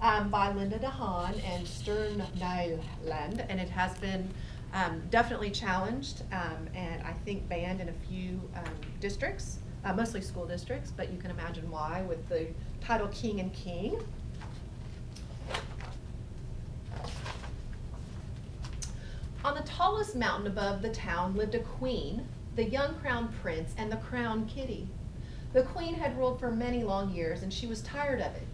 by Linda de Haan and Stern Nijland, and it has been definitely challenged and I think banned in a few districts, mostly school districts, but you can imagine why with the title King and King. On the tallest mountain above the town lived a queen, the young crown prince, and the crown kitty. The queen had ruled for many long years, and she was tired of it.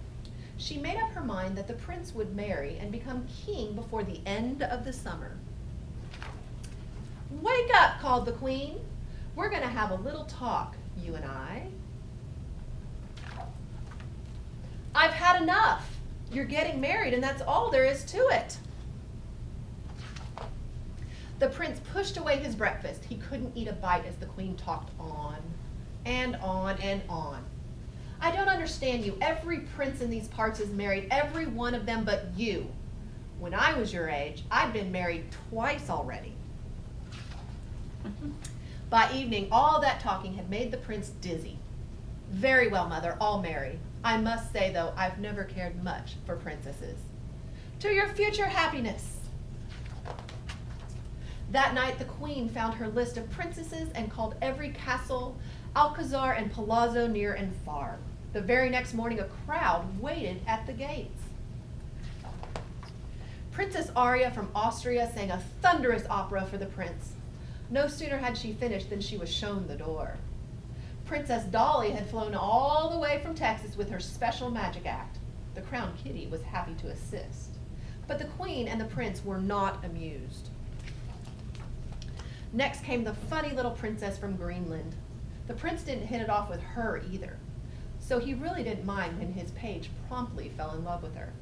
She made up her mind that the prince would marry and become king before the end of the summer. "Wake up," called the queen. "We're going to have a little talk, you and I." "I've had enough. You're getting married, and that's all there is to it." The prince pushed away his breakfast. He couldn't eat a bite as the queen talked on and on and on. "I don't understand you. Every prince in these parts is married, every one of them but you. When I was your age, I'd been married twice already." By evening, all that talking had made the prince dizzy. "Very well, mother, I'll marry. I must say, though, I've never cared much for princesses." "To your future happiness." That night, the queen found her list of princesses and called every castle, alcazar, and palazzo near and far. The very next morning, a crowd waited at the gates. Princess Aria from Austria sang a thunderous opera for the prince. No sooner had she finished than she was shown the door. Princess Dolly had flown all the way from Texas with her special magic act. The crown kitty was happy to assist. But the queen and the prince were not amused. Next came the funny little princess from Greenland. The prince didn't hit it off with her either, so he really didn't mind when his page promptly fell in love with her.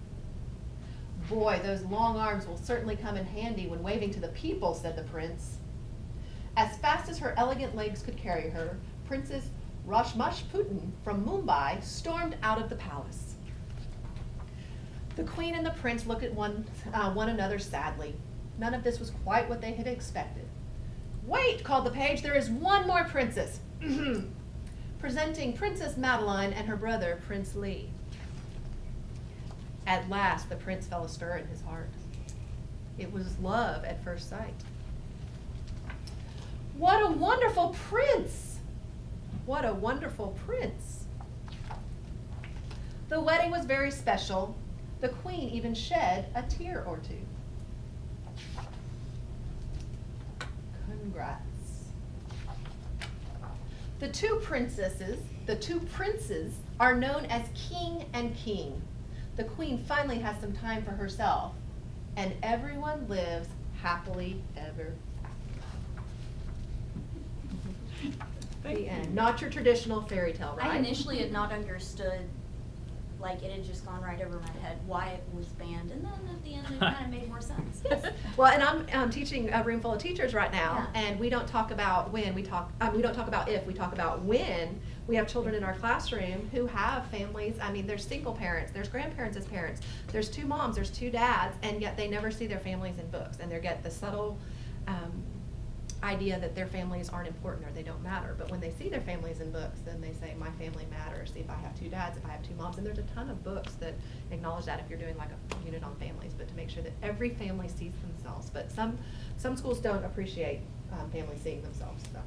"Boy, those long arms will certainly come in handy when waving to the people," said the prince. As fast as her elegant legs could carry her, Princess Putman from Mumbai stormed out of the palace. The queen and the prince looked at one another sadly. None of this was quite what they had expected. "Wait," called the page, "there is one more princess." Presenting Princess Madeline and her brother, Prince Lee. At last, the prince felt a stir in his heart. It was love at first sight. "What a wonderful prince! What a wonderful prince!" The wedding was very special. The queen even shed a tear or two. Congrats. The two princes are known as King and King. The queen finally has some time for herself, and everyone lives happily ever after. The end. Not your traditional fairy tale, right? I initially had not understood, like it had just gone right over my head, why it was banned, and then at the end it kind of made more sense. Well, and I'm teaching a room full of teachers right now, Yeah. and we don't talk about when, we don't talk about if, we talk about when. We have children in our classroom who have families. I mean, there's single parents, there's grandparents as parents, there's two moms, there's two dads, and yet they never see their families in books, and they get the subtle idea that their families aren't important or they don't matter. But when they see their families in books, then they say, my family matters. If I have two dads, if I have two moms, and there's a ton of books that acknowledge that if you're doing like a unit on families, but to make sure that every family sees themselves. But some schools don't appreciate families seeing themselves. So.